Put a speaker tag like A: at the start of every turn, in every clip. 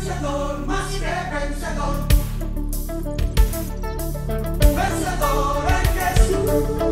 A: vencedor, más que vencedor. Vencedor en Jesús.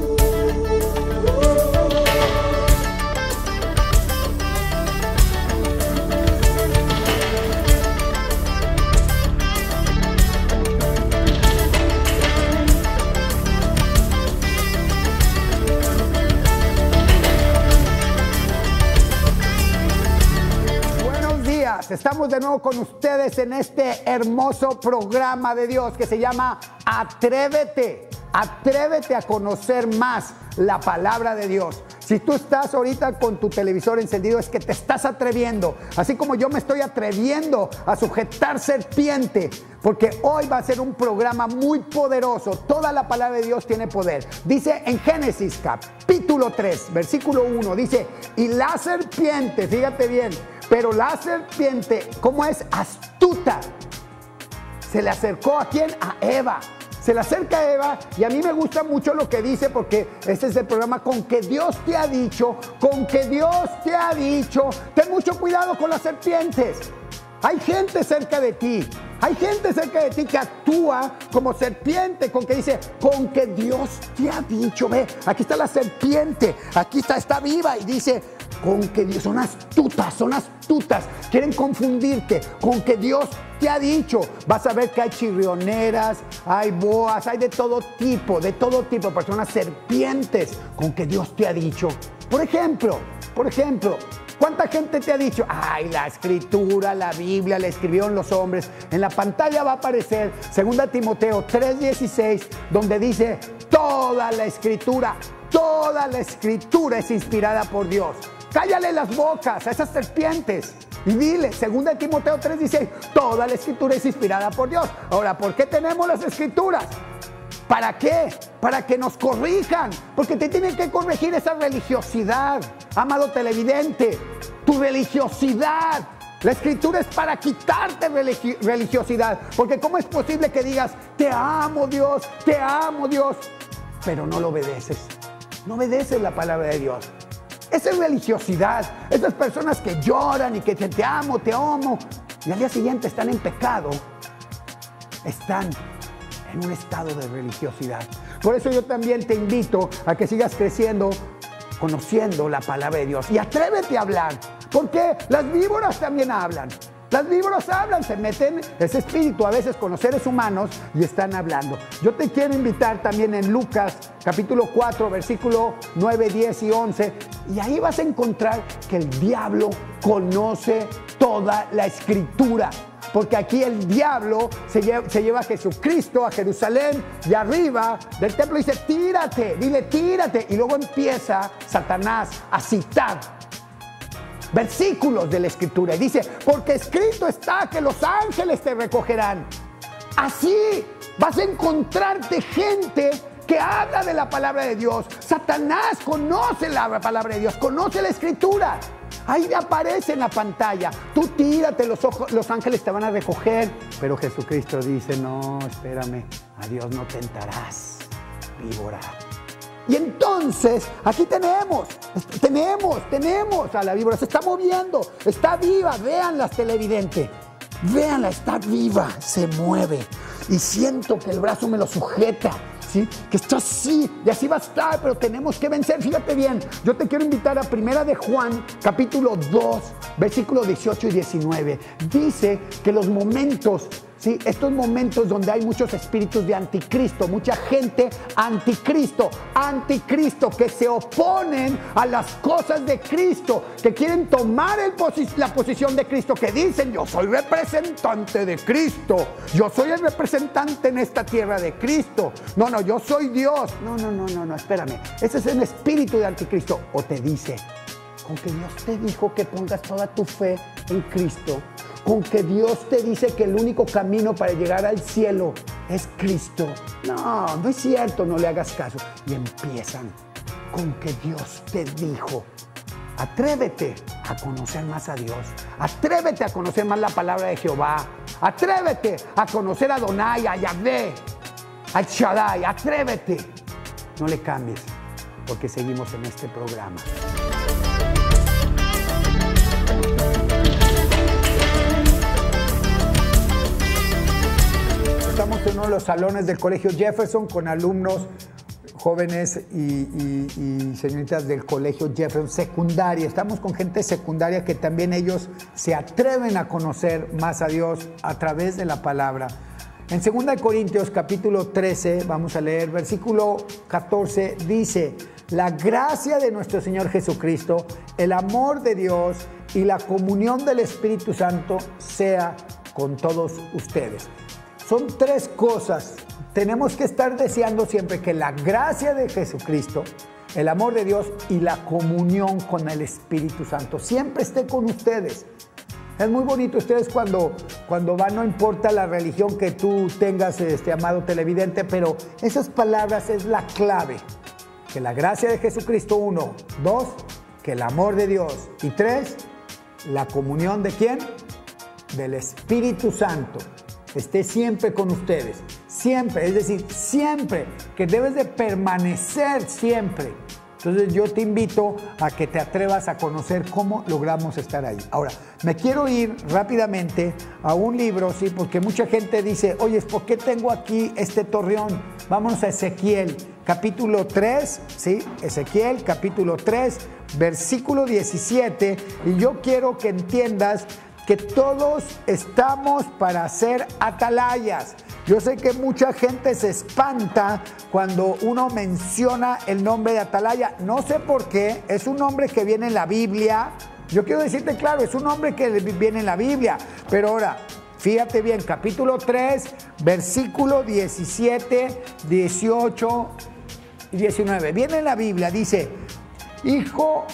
B: Estamos de nuevo con ustedes en este hermoso programa de Dios que se llama Atrévete. Atrévete a conocer más la palabra de Dios. Si tú estás ahorita con tu televisor encendido, es que te estás atreviendo. Así como yo me estoy atreviendo a sujetar serpiente, porque hoy va a ser un programa muy poderoso. Toda la palabra de Dios tiene poder. Dice en Génesis capítulo 3, versículo 1, dice, y la serpiente, fíjate bien, pero la serpiente, ¿cómo es? Astuta. Se le acercó ¿a quién? A Eva. Se le acerca a Eva y a mí me gusta mucho lo que dice porque este es el programa con que Dios te ha dicho, con que Dios te ha dicho. Ten mucho cuidado con las serpientes. Hay gente cerca de ti. Hay gente cerca de ti que actúa como serpiente, con que dice, con que Dios te ha dicho. Ve, aquí está la serpiente, aquí está viva y dice, con que Dios, son astutas, quieren confundirte, con que Dios te ha dicho. Vas a ver que hay chirrioneras, hay boas, hay de todo tipo de personas, serpientes, con que Dios te ha dicho. Por ejemplo, ¿cuánta gente te ha dicho? Ay, la escritura, la Biblia, la escribieron los hombres. En la pantalla va a aparecer 2 Timoteo 3:16, donde dice, toda la escritura es inspirada por Dios. Cállale las bocas a esas serpientes y dile, 2 Timoteo 3:16, toda la escritura es inspirada por Dios. Ahora, ¿por qué tenemos las escrituras? ¿Para qué? Para que nos corrijan, porque te tienen que corregir esa religiosidad, amado televidente, tu religiosidad. La escritura es para quitarte religiosidad, porque ¿cómo es posible que digas, te amo Dios, pero no lo obedeces? No obedeces la palabra de Dios. Esa es religiosidad. Esas personas que lloran y que te amo, y al día siguiente están en pecado, están en un estado de religiosidad. Por eso yo también te invito a que sigas creciendo, conociendo la palabra de Dios. Y atrévete a hablar, porque las víboras también hablan. Las víboras hablan, se meten ese espíritu a veces con los seres humanos y están hablando. Yo te quiero invitar también en Lucas capítulo 4, versículo 9, 10 y 11. Y ahí vas a encontrar que el diablo conoce toda la escritura. Porque aquí el diablo se lleva a Jesucristo a Jerusalén y arriba del templo dice, tírate, dile tírate. Y luego empieza Satanás a citar versículos de la escritura y dice, porque escrito está que los ángeles te recogerán. Así vas a encontrarte gente que habla de la palabra de Dios. Satanás conoce la palabra de Dios, conoce la escritura. Ahí aparece en la pantalla. Tú tírate, los ángeles te van a recoger. Pero Jesucristo dice, no, espérame, a Dios no tentarás, víbora. Y entonces, aquí tenemos a la víbora, se está moviendo, está viva, véanla televidente, véanla, está viva, se mueve y siento que el brazo me lo sujeta, ¿sí? Que está así y así va a estar, pero tenemos que vencer. Fíjate bien, yo te quiero invitar a 1 de Juan, capítulo 2, versículos 18 y 19, dice que los momentos, ¿sí? Estos momentos donde hay muchos espíritus de anticristo, mucha gente anticristo que se oponen a las cosas de Cristo, que quieren tomar la posición de Cristo, que dicen, yo soy representante de Cristo, yo soy el representante en esta tierra de Cristo, no, yo soy Dios, no, espérame, ese es el espíritu de anticristo. O te dice, con que Dios te dijo que pongas toda tu fe en Cristo, con que Dios te dice que el único camino para llegar al cielo es Cristo. No es cierto, no le hagas caso. Y empiezan con que Dios te dijo. Atrévete a conocer más a Dios. Atrévete a conocer más la palabra de Jehová. Atrévete a conocer a Adonai, a Yahvé, a Shaddai. Atrévete. No le cambies, porque seguimos en este programa. en uno de los salones del Colegio Jefferson con alumnos jóvenes y señoritas del Colegio Jefferson secundaria. Estamos con gente secundaria que también ellos se atreven a conocer más a Dios a través de la palabra. En 2 Corintios capítulo 13, vamos a leer versículo 14, dice: la gracia de nuestro Señor Jesucristo, el amor de Dios y la comunión del Espíritu Santo sea con todos ustedes. Son 3 cosas. Tenemos que estar deseando siempre que la gracia de Jesucristo, el amor de Dios y la comunión con el Espíritu Santo siempre esté con ustedes. Es muy bonito ustedes cuando van, no importa la religión que tú tengas, amado televidente, pero esas palabras es la clave. Que la gracia de Jesucristo, 1, 2, que el amor de Dios y 3, la comunión ¿de quién? Del Espíritu Santo. Esté siempre con ustedes, siempre, es decir, siempre, que debes de permanecer siempre. Entonces yo te invito a que te atrevas a conocer cómo logramos estar ahí. Ahora, me quiero ir rápidamente a un libro, ¿sí? Porque mucha gente dice, oye, ¿por qué tengo aquí este torreón? Vámonos a Ezequiel, capítulo 3, ¿sí? Ezequiel, capítulo 3, versículo 17, y yo quiero que entiendas que todos estamos para ser atalayas. Yo sé que mucha gente se espanta cuando uno menciona el nombre de atalaya. No sé por qué, es un nombre que viene en la Biblia. Yo quiero decirte claro, es un nombre que viene en la Biblia. Pero ahora, fíjate bien, capítulo 3, versículo 17, 18 y 19. Viene en la Biblia, dice: hijo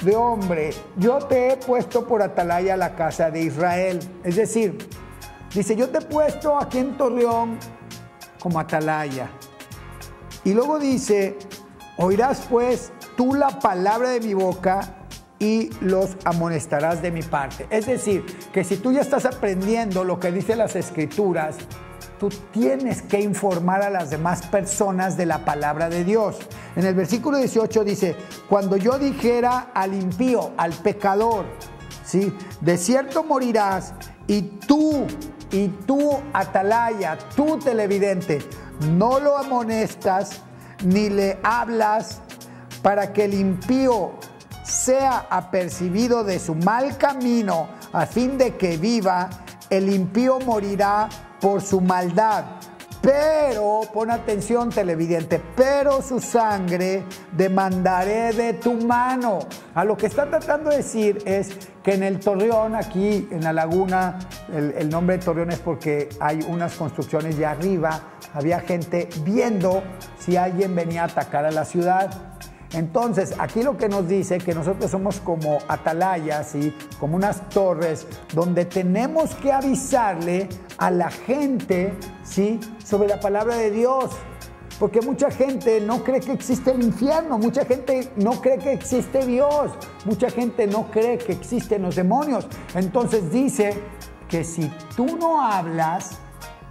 B: de hombre, yo te he puesto por atalaya a la casa de Israel. Es decir, dice, yo te he puesto aquí en Torreón como atalaya. Y luego dice, oirás pues tú la palabra de mi boca y los amonestarás de mi parte. Es decir, que si tú ya estás aprendiendo lo que dicen las Escrituras, tú tienes que informar a las demás personas de la palabra de Dios. En el versículo 18 dice, cuando yo dijera al impío, al pecador, ¿sí? De cierto morirás, y tú, atalaya, tú televidente, no lo amonestas ni le hablas para que el impío sea apercibido de su mal camino, a fin de que viva. El impío morirá por su maldad, pero, pon atención televidente, pero su sangre demandaré de tu mano. A lo que está tratando de decir es que en el Torreón, aquí en la laguna, el nombre de Torreón es porque hay unas construcciones de arriba, había gente viendo si alguien venía a atacar a la ciudad. Entonces, aquí lo que nos dice que nosotros somos como atalayas, ¿sí? Como unas torres donde tenemos que avisarle a la gente, ¿sí? Sobre la palabra de Dios. Porque mucha gente no cree que existe el infierno, mucha gente no cree que existe Dios, mucha gente no cree que existen los demonios. Entonces dice que si tú no hablas,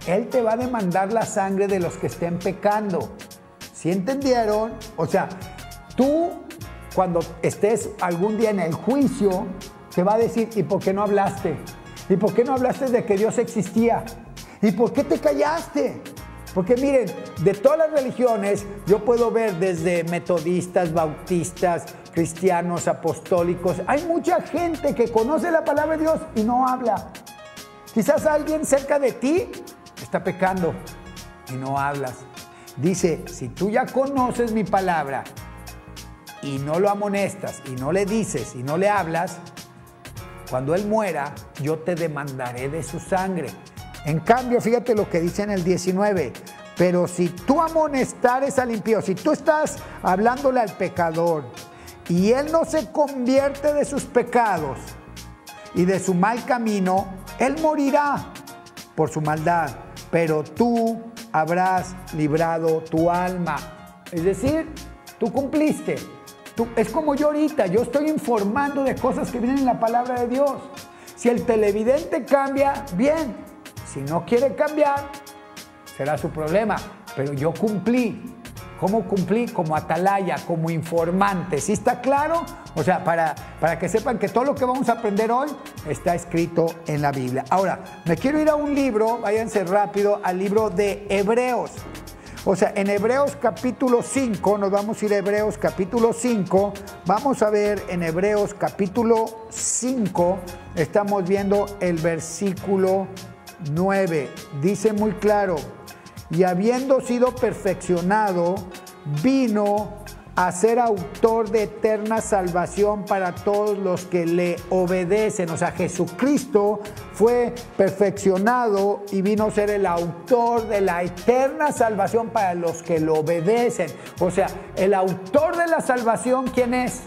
B: Él te va a demandar la sangre de los que estén pecando. ¿Sí entendieron? O sea, tú, cuando estés algún día en el juicio, te va a decir, ¿y por qué no hablaste? ¿Y por qué no hablaste de que Dios existía? ¿Y por qué te callaste? Porque miren, de todas las religiones, yo puedo ver desde metodistas, bautistas, cristianos, apostólicos. Hay mucha gente que conoce la palabra de Dios y no habla. Quizás alguien cerca de ti está pecando y no hablas. Dice, si tú ya conoces mi palabra y no lo amonestas, y no le dices, y no le hablas, cuando él muera, yo te demandaré de su sangre. En cambio, fíjate lo que dice en el 19, pero si tú amonestares al impío, si tú estás hablándole al pecador, y él no se convierte de sus pecados y de su mal camino, él morirá por su maldad, pero tú habrás librado tu alma. Es decir, tú cumpliste. Es como yo ahorita, yo estoy informando de cosas que vienen en la palabra de Dios. Si el televidente cambia, bien. Si no quiere cambiar, será su problema. Pero yo cumplí. ¿Cómo cumplir? Como atalaya, como informante. ¿Sí está claro? O sea, para que sepan que todo lo que vamos a aprender hoy está escrito en la Biblia. Ahora, me quiero ir a un libro, váyanse rápido, al libro de Hebreos. O sea, en Hebreos capítulo 5, nos vamos a ir a Hebreos capítulo 5, vamos a ver en Hebreos capítulo 5, estamos viendo el versículo 9, dice muy claro, y habiendo sido perfeccionado, vino a ser autor de eterna salvación para todos los que le obedecen. O sea, Jesucristo fue perfeccionado y vino a ser el autor de la eterna salvación para los que lo obedecen. O sea, el autor de la salvación, ¿quién es?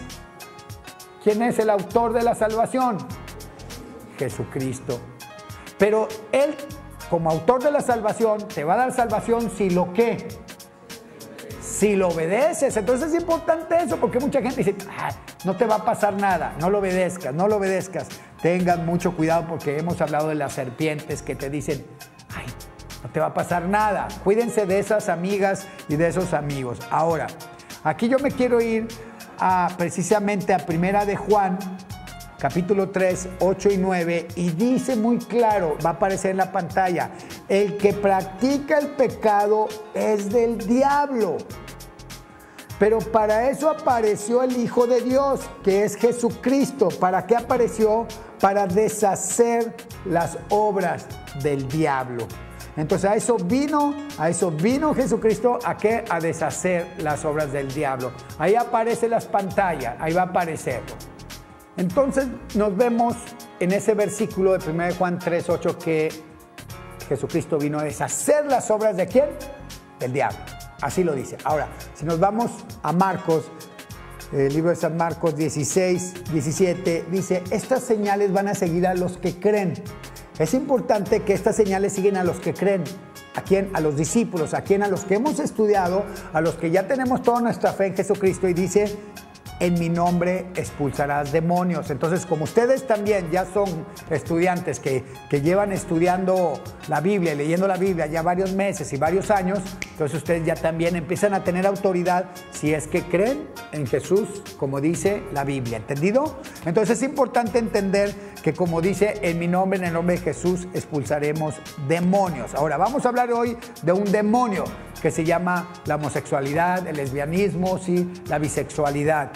B: ¿Quién es el autor de la salvación? Jesucristo. Pero Él, como autor de la salvación, te va a dar salvación si lo ¿qué? Si lo obedeces. Entonces es importante eso, porque mucha gente dice, no te va a pasar nada, no lo obedezcas, no lo obedezcas. Tengan mucho cuidado porque hemos hablado de las serpientes que te dicen, ay, no te va a pasar nada. Cuídense de esas amigas y de esos amigos. Ahora, aquí yo me quiero ir precisamente a Primera de Juan, capítulo 3, 8 y 9, y dice muy claro, va a aparecer en la pantalla, el que practica el pecado es del diablo. Pero para eso apareció el Hijo de Dios, que es Jesucristo. ¿Para qué apareció? Para deshacer las obras del diablo. Entonces a eso vino Jesucristo, ¿a qué? A deshacer las obras del diablo. Ahí aparece las pantallas, ahí va a aparecer. Entonces nos vemos en ese versículo de 1 Juan 3:8 que Jesucristo vino a deshacer las obras ¿de quién? Del diablo. Así lo dice. Ahora, si nos vamos a Marcos, el libro de San Marcos 16, 17, dice, estas señales van a seguir a los que creen. Es importante que estas señales siguen a los que creen. ¿A quién? A los discípulos. ¿A quién? A los que hemos estudiado, a los que ya tenemos toda nuestra fe en Jesucristo, y dice, en mi nombre expulsarás demonios. Entonces, como ustedes también ya son estudiantes que llevan estudiando la Biblia, leyendo la Biblia ya varios meses y varios años, entonces ustedes ya también empiezan a tener autoridad si es que creen en Jesús, como dice la Biblia. ¿Entendido? Entonces es importante entender que, como dice, en mi nombre, en el nombre de Jesús, expulsaremos demonios. Ahora, vamos a hablar hoy de un demonio que se llama la homosexualidad, el lesbianismo, sí, la bisexualidad.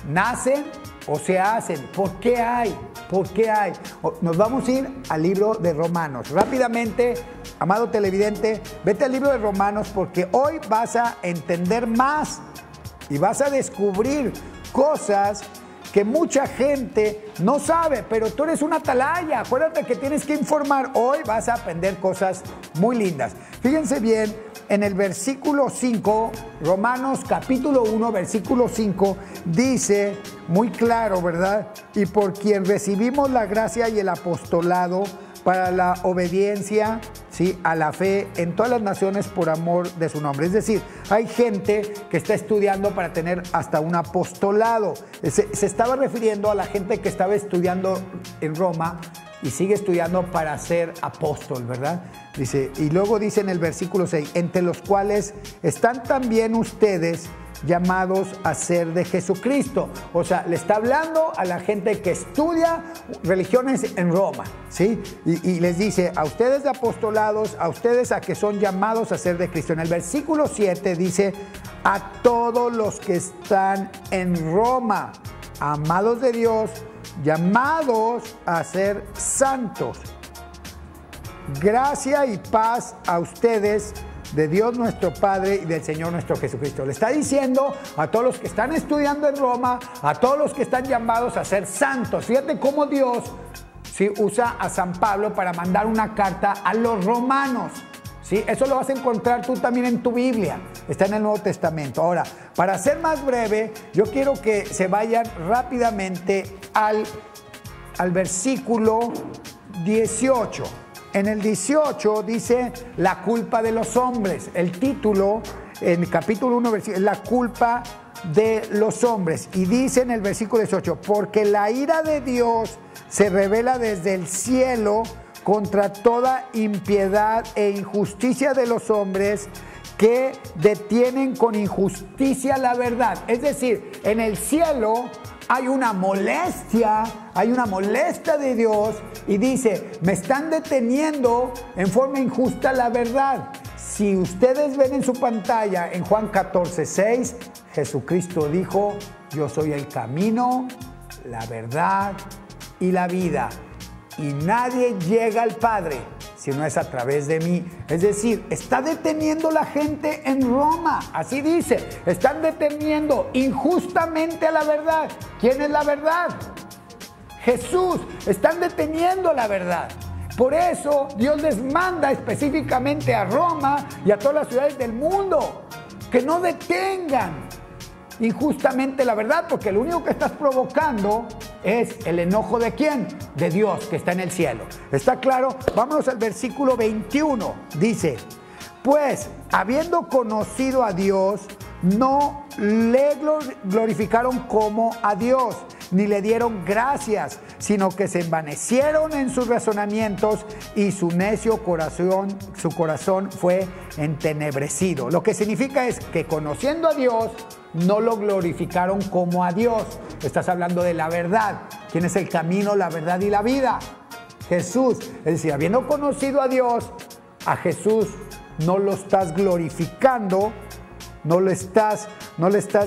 B: ¿Nacen o se hacen? ¿Por qué hay? ¿Por qué hay? Nos vamos a ir al libro de Romanos. Rápidamente, amado televidente, vete al libro de Romanos porque hoy vas a entender más y vas a descubrir cosas que mucha gente no sabe, pero tú eres una atalaya. Acuérdate que tienes que informar. Hoy vas a aprender cosas muy lindas. Fíjense bien, en el versículo 5, Romanos capítulo 1, versículo 5, dice muy claro, ¿verdad? Y por quien recibimos la gracia y el apostolado para la obediencia, ¿sí?, a la fe en todas las naciones por amor de su nombre. Es decir, hay gente que está estudiando para tener hasta un apostolado. Se estaba refiriendo a la gente que estaba estudiando en Roma y sigue estudiando para ser apóstol, ¿verdad? Dice, y luego dice en el versículo 6, entre los cuales están también ustedes llamados a ser de Jesucristo. O sea, le está hablando a la gente que estudia religiones en Roma, ¿sí? Y les dice, a ustedes de apostolados, a ustedes a que son llamados a ser de Cristo. En el versículo 7 dice, a todos los que están en Roma, amados de Dios, llamados a ser santos. Gracia y paz a ustedes de Dios nuestro Padre y del Señor nuestro Jesucristo. Le está diciendo a todos los que están estudiando en Roma, a todos los que están llamados a ser santos. Fíjate cómo Dios, ¿sí?, usa a San Pablo para mandar una carta a los romanos, ¿sí? Eso lo vas a encontrar tú también en tu Biblia. Está en el Nuevo Testamento. Ahora, para ser más breve, yo quiero que se vayan rápidamente al versículo 18. En el 18 dice la culpa de los hombres. El título en el capítulo 1 es la culpa de los hombres. Y dice en el versículo 18, porque la ira de Dios se revela desde el cielo contra toda impiedad e injusticia de los hombres que detienen con injusticia la verdad. Es decir, en el cielo hay una molestia de Dios y dice, me están deteniendo en forma injusta la verdad. Si ustedes ven en su pantalla, en Juan 14:6, Jesucristo dijo, yo soy el camino, la verdad y la vida. Y nadie llega al Padre si no es a través de mí. Es decir, está deteniendo la gente en Roma. Así dice, están deteniendo injustamente a la verdad. ¿Quién es la verdad? Jesús. Están deteniendo la verdad. Por eso Dios les manda específicamente a Roma y a todas las ciudades del mundo que no detengan injustamente la verdad, porque lo único que estás provocando es el enojo ¿de quién? De Dios que está en el cielo. ¿Está claro? Vámonos al versículo 21. Dice, pues habiendo conocido a Dios, no le glorificaron como a Dios, ni le dieron gracias, sino que se envanecieron en sus razonamientos y su necio corazón, su corazón fue entenebrecido. Lo que significa es que conociendo a Dios, no lo glorificaron como a Dios. Estás hablando de la verdad. ¿Quién es el camino, la verdad y la vida? Jesús. Es decir, habiendo conocido a Dios, a Jesús no lo estás glorificando, no le estás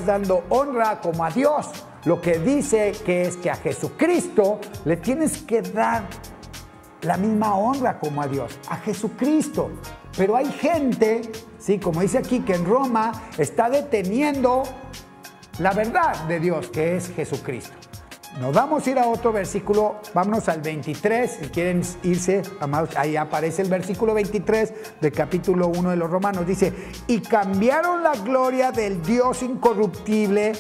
B: dando honra como a Dios. Lo que dice que es que a Jesucristo le tienes que dar la misma honra como a Dios, a Jesucristo. Pero hay gente, sí, como dice aquí, que en Roma está deteniendo la verdad de Dios, que es Jesucristo. Nos vamos a ir a otro versículo, vámonos al 23, si quieren irse, amados, ahí aparece el versículo 23 del capítulo 1 de los Romanos. Dice, y cambiaron la gloria del Dios incorruptible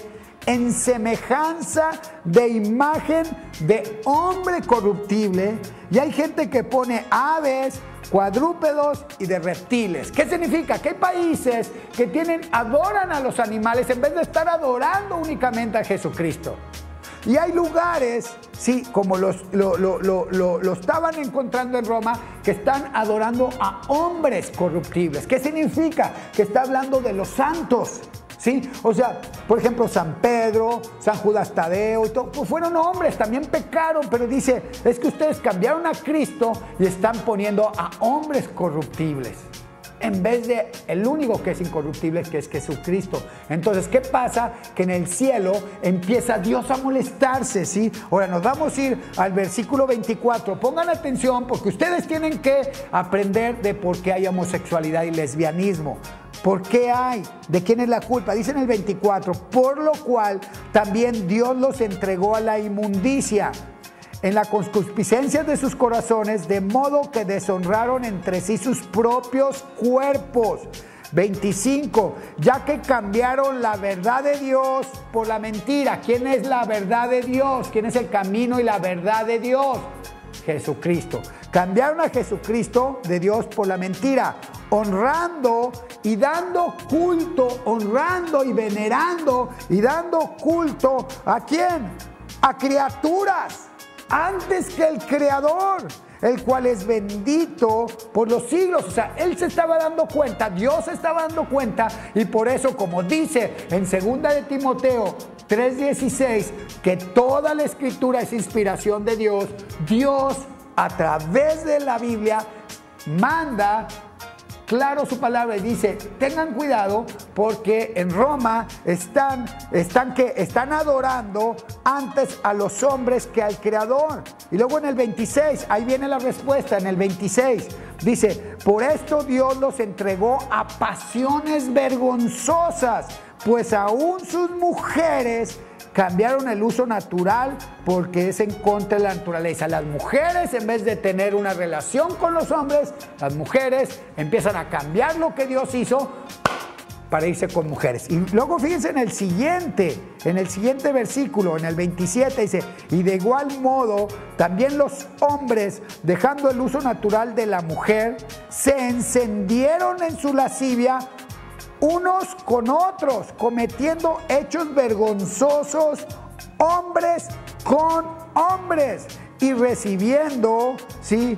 B: en semejanza de imagen de hombre corruptible. Y hay gente que pone aves, cuadrúpedos y de reptiles. ¿Qué significa? Que hay países que adoran a los animales en vez de estar adorando únicamente a Jesucristo. Y hay lugares, sí, como lo estaban encontrando en Roma, que están adorando a hombres corruptibles. ¿Qué significa? Que está hablando de los santos, ¿sí? O sea, por ejemplo, San Pedro, San Judas Tadeo y todo, pues fueron hombres, también pecaron, pero dice, es que ustedes cambiaron a Cristo y están poniendo a hombres corruptibles en vez de el único que es incorruptible, que es Jesucristo. Entonces, ¿qué pasa? Que en el cielo empieza Dios a molestarse, ¿sí? Ahora nos vamos a ir al versículo 24. Pongan atención porque ustedes tienen que aprender de por qué hay homosexualidad y lesbianismo. ¿Por qué hay? ¿De quién es la culpa? Dice en el 24, por lo cual también Dios los entregó a la inmundicia en la concupiscencia de sus corazones, de modo que deshonraron entre sí sus propios cuerpos. 25, ya que cambiaron la verdad de Dios por la mentira. ¿Quién es la verdad de Dios? ¿Quién es el camino y la verdad de Dios? Jesucristo. Cambiaron a Jesucristo de Dios por la mentira, honrando y dando culto, honrando y venerando y dando culto ¿a quién? A criaturas antes que el Creador, el cual es bendito por los siglos. O sea, él se estaba dando cuenta, Dios se estaba dando cuenta, y por eso, como dice en 2 de Timoteo 3:16, que toda la escritura es inspiración de Dios, Dios a través de la Biblia manda claro su palabra y dice, tengan cuidado porque en Roma están adorando antes a los hombres que al Creador. Y luego en el 26, ahí viene la respuesta, en el 26, dice, por esto Dios los entregó a pasiones vergonzosas, pues aún sus mujeres cambiaron el uso natural porque es en contra de la naturaleza. Las mujeres, en vez de tener una relación con los hombres, las mujeres empiezan a cambiar lo que Dios hizo para irse con mujeres. Y luego fíjense en el siguiente versículo, en el 27, dice, y de igual modo también los hombres, dejando el uso natural de la mujer, se encendieron en su lascivia unos con otros, cometiendo hechos vergonzosos, hombres con hombres, y recibiendo, ¿sí?,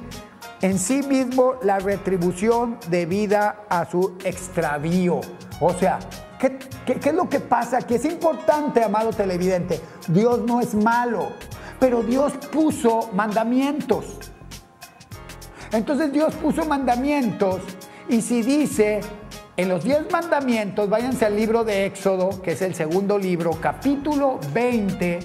B: en sí mismo la retribución debida a su extravío. O sea, ¿qué es lo que pasa? Que es importante, amado televidente. Dios no es malo, pero Dios puso mandamientos. Entonces Dios puso mandamientos, y si dice en los 10 mandamientos, váyanse al libro de Éxodo, que es el segundo libro, capítulo 20,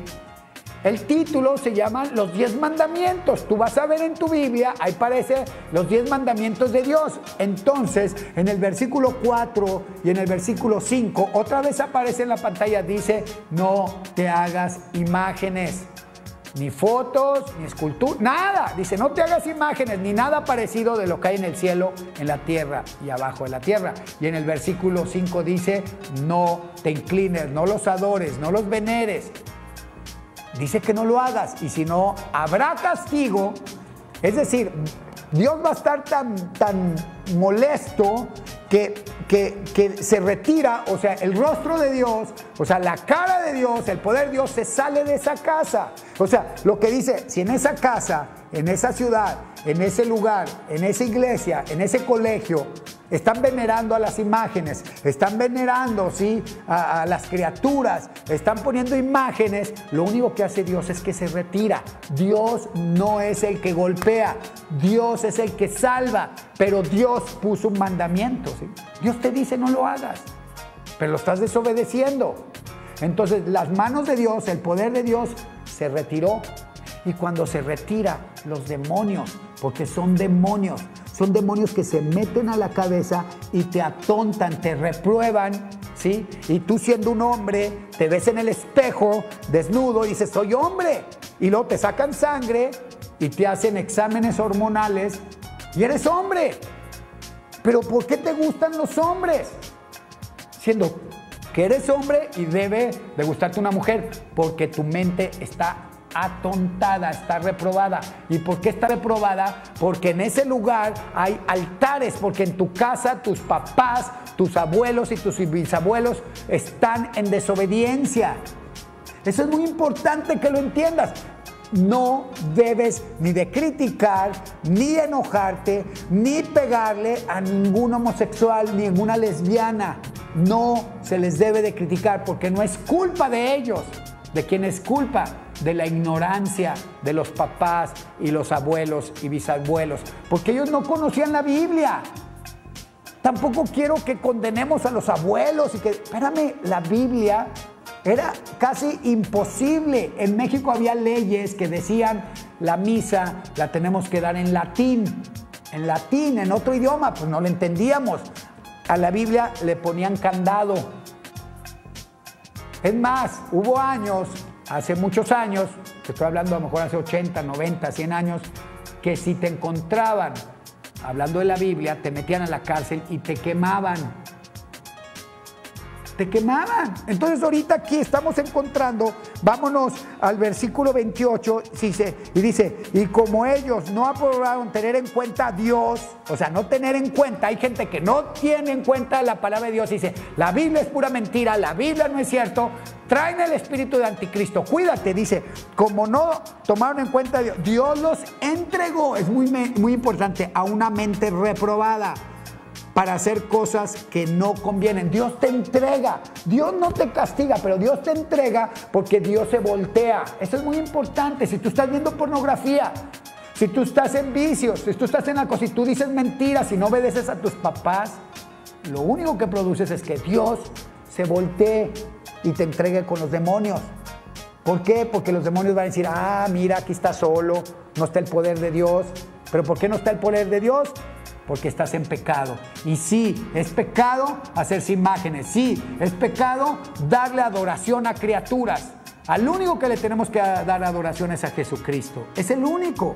B: el título se llama Los 10 mandamientos. Tú vas a ver en tu Biblia, ahí aparece los 10 mandamientos de Dios. Entonces, en el versículo 4 y en el versículo 5, otra vez aparece en la pantalla, dice, no te hagas imágenes, ni fotos, ni esculturas, nada. Dice, no te hagas imágenes, ni nada parecido de lo que hay en el cielo, en la tierra y abajo de la tierra. Y en el versículo 5 dice, no te inclines, no los adores, no los veneres. Dice que no lo hagas, y si no, habrá castigo. Es decir, Dios va a estar tan molesto que se retira, o sea, el rostro de Dios, o sea, la cara de Dios, el poder de Dios se sale de esa casa. O sea, lo que dice, si en esa casa, en esa ciudad, en ese lugar, en esa iglesia, en ese colegio, están venerando a las imágenes, están venerando, ¿sí?, a las criaturas, están poniendo imágenes, lo único que hace Dios es que se retira. Dios no es el que golpea, Dios es el que salva, pero Dios puso un mandamiento, ¿sí? Dios te dice no lo hagas, pero lo estás desobedeciendo. Entonces las manos de Dios, el poder de Dios se retiró. Y cuando se retira, los demonios, porque son demonios que se meten a la cabeza y te atontan, te reprueban, ¿sí? Y tú, siendo un hombre, te ves en el espejo desnudo y dices, soy hombre. Y luego te sacan sangre y te hacen exámenes hormonales y eres hombre. Pero ¿por qué te gustan los hombres? Siendo que eres hombre y debe de gustarte una mujer, porque tu mente está atontada, está reprobada. ¿Y por qué está reprobada? Porque en ese lugar hay altares, porque en tu casa tus papás, tus abuelos y tus bisabuelos están en desobediencia. Eso es muy importante que lo entiendas. No debes ni de criticar, ni enojarte, ni pegarle a ningún homosexual, ni ninguna lesbiana. No se les debe de criticar, porque no es culpa de ellos. ¿De quién es culpa? De la ignorancia de los papás y los abuelos y bisabuelos, porque ellos no conocían la Biblia. Tampoco quiero que condenemos a los abuelos y que, espérame, la Biblia era casi imposible. En México había leyes que decían la misa la tenemos que dar en latín, en otro idioma, pues no lo entendíamos. A la Biblia le ponían candado. Es más, hubo años, hace muchos años, que estoy hablando a lo mejor hace 80, 90, 100 años, que si te encontraban hablando de la Biblia, te metían a la cárcel y te quemaban. Te quemaban. Entonces ahorita aquí estamos encontrando, vámonos al versículo 28, y dice, y como ellos no aprobaron tener en cuenta a Dios, o sea, no tener en cuenta, hay gente que no tiene en cuenta la palabra de Dios, y dice, la Biblia es pura mentira, la Biblia no es cierto, traen el espíritu de anticristo, cuídate, dice, como no tomaron en cuenta a Dios, Dios los entregó, es muy importante, a una mente reprobada, para hacer cosas que no convienen. Dios te entrega, Dios no te castiga, pero Dios te entrega porque Dios se voltea. Eso es muy importante. Si tú estás viendo pornografía, si tú estás en vicios, si tú estás en algo, si tú dices mentiras, si no obedeces a tus papás, lo único que produces es que Dios se voltee y te entregue con los demonios. ¿Por qué? Porque los demonios van a decir, ah, mira, aquí está solo, no está el poder de Dios. ¿Pero por qué no está el poder de Dios? Porque estás en pecado. Y sí, es pecado hacerse imágenes. Sí, es pecado darle adoración a criaturas. Al único que le tenemos que dar adoración es a Jesucristo. Es el único.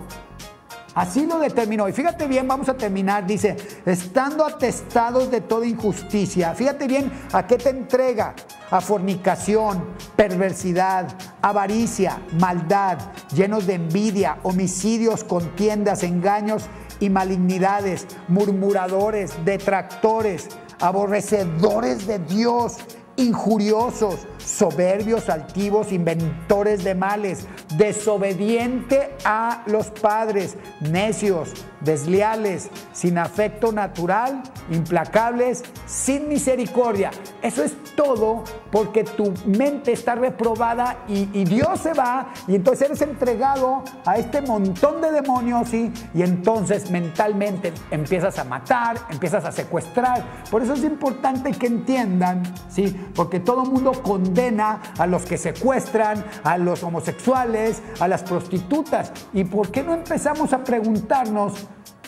B: Así lo determinó. Y fíjate bien, vamos a terminar. Dice, estando atestados de toda injusticia. Fíjate bien a qué te entrega. A fornicación, perversidad, avaricia, maldad, llenos de envidia, homicidios, contiendas, engaños y malignidades, murmuradores, detractores, aborrecedores de Dios, injuriosos, soberbios, altivos, inventores de males, desobediente a los padres, necios, desleales, sin afecto natural, implacables, sin misericordia. Eso es todo porque tu mente está reprobada y Dios se va y entonces eres entregado a este montón de demonios, ¿sí? Y entonces mentalmente empiezas a matar, empiezas a secuestrar. Por eso es importante que entiendan, ¿sí? Porque todo el mundo condena a los que secuestran, a los homosexuales, a las prostitutas. ¿Y por qué no empezamos a preguntarnos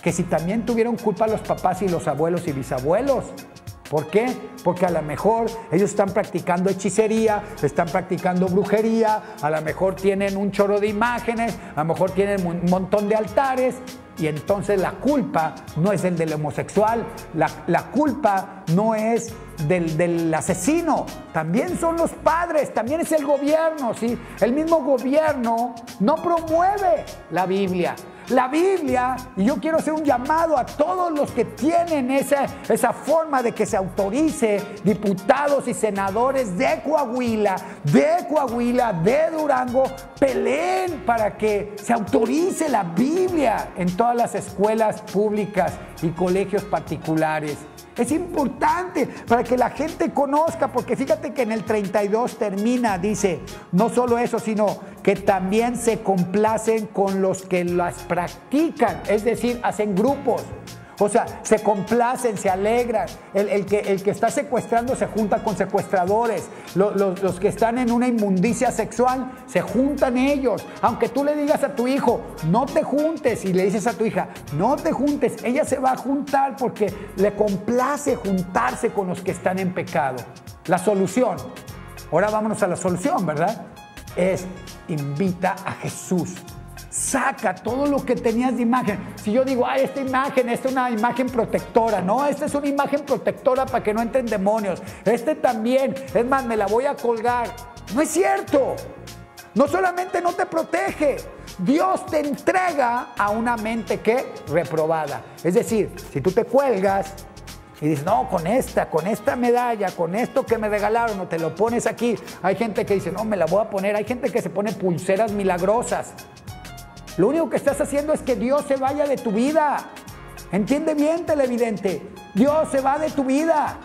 B: que si también tuvieron culpa los papás y los abuelos y bisabuelos? ¿Por qué? Porque a lo mejor ellos están practicando hechicería, están practicando brujería, a lo mejor tienen un chorro de imágenes, a lo mejor tienen un montón de altares, y entonces la culpa no es el del homosexual, la culpa no es del asesino, también son los padres, también es el gobierno, ¿sí? El mismo gobierno no promueve la Biblia. La Biblia, y yo quiero hacer un llamado a todos los que tienen esa forma de que se autorice diputados y senadores de Coahuila, de Durango, peleen para que se autorice la Biblia en todas las escuelas públicas y colegios particulares. Es importante para que la gente conozca, porque fíjate que en el 32 termina, dice, no solo eso, sino que también se complacen con los que las practican, es decir, hacen grupos. O sea, se complacen, se alegran. El que está secuestrando se junta con secuestradores. Los que están en una inmundicia sexual se juntan ellos. Aunque tú le digas a tu hijo, no te juntes, y le dices a tu hija, no te juntes, ella se va a juntar porque le complace juntarse con los que están en pecado. La solución, ahora vámonos a la solución, ¿verdad? Es invita a Jesús. Saca todo lo que tenías de imagen. Si yo digo, ay, esta es una imagen protectora. No, esta es una imagen protectora para que no entren demonios. Este también, es más, me la voy a colgar. No es cierto. No solamente no te protege, Dios te entrega a una mente que reprobada. Es decir, si tú te cuelgas y dices, no, con esta medalla, con esto que me regalaron, o te lo pones aquí. Hay gente que dice, no, me la voy a poner. Hay gente que se pone pulseras milagrosas. Lo único que estás haciendo es que Dios se vaya de tu vida. Entiende bien, televidente. Dios se va de tu vida.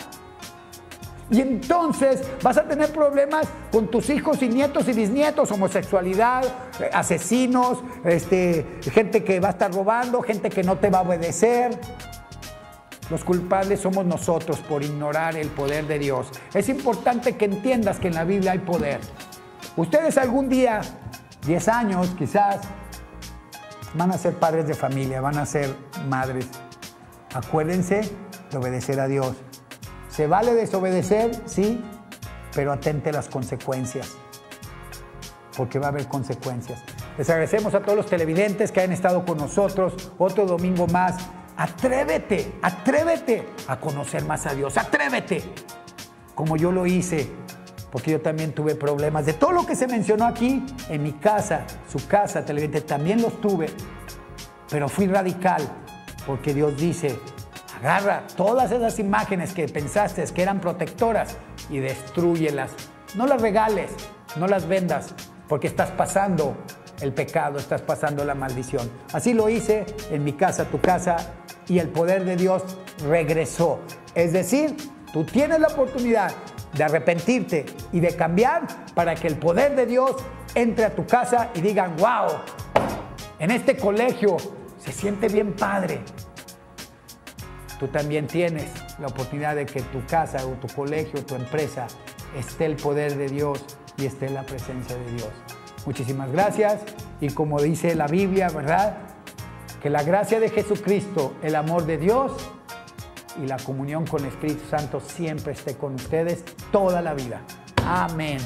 B: Y entonces vas a tener problemas con tus hijos y nietos y bisnietos, homosexualidad, asesinos, gente que va a estar robando, gente que no te va a obedecer. Los culpables somos nosotros por ignorar el poder de Dios. Es importante que entiendas que en la Biblia hay poder. Ustedes algún día, 10 años quizás, van a ser padres de familia, van a ser madres. Acuérdense de obedecer a Dios. ¿Se vale desobedecer? Sí, pero atente a las consecuencias, porque va a haber consecuencias. Les agradecemos a todos los televidentes que han estado con nosotros otro domingo más. Atrévete a conocer más a Dios. Atrévete, como yo lo hice, porque yo también tuve problemas. De todo lo que se mencionó aquí, en mi casa, su casa, televidente, también los tuve, pero fui radical, porque Dios dice, agarra todas esas imágenes que pensaste que eran protectoras y destrúyelas. No las regales, no las vendas, porque estás pasando el pecado, estás pasando la maldición. Así lo hice en mi casa, tu casa, y el poder de Dios regresó. Es decir, tú tienes la oportunidad de arrepentirte y de cambiar para que el poder de Dios entre a tu casa y digan, wow, en este colegio se siente bien padre. Tú también tienes la oportunidad de que en tu casa o tu colegio, tu empresa, esté el poder de Dios y esté la presencia de Dios. Muchísimas gracias, y como dice la Biblia, ¿verdad? Que la gracia de Jesucristo, el amor de Dios y la comunión con el Espíritu Santo siempre esté con ustedes toda la vida. Amén.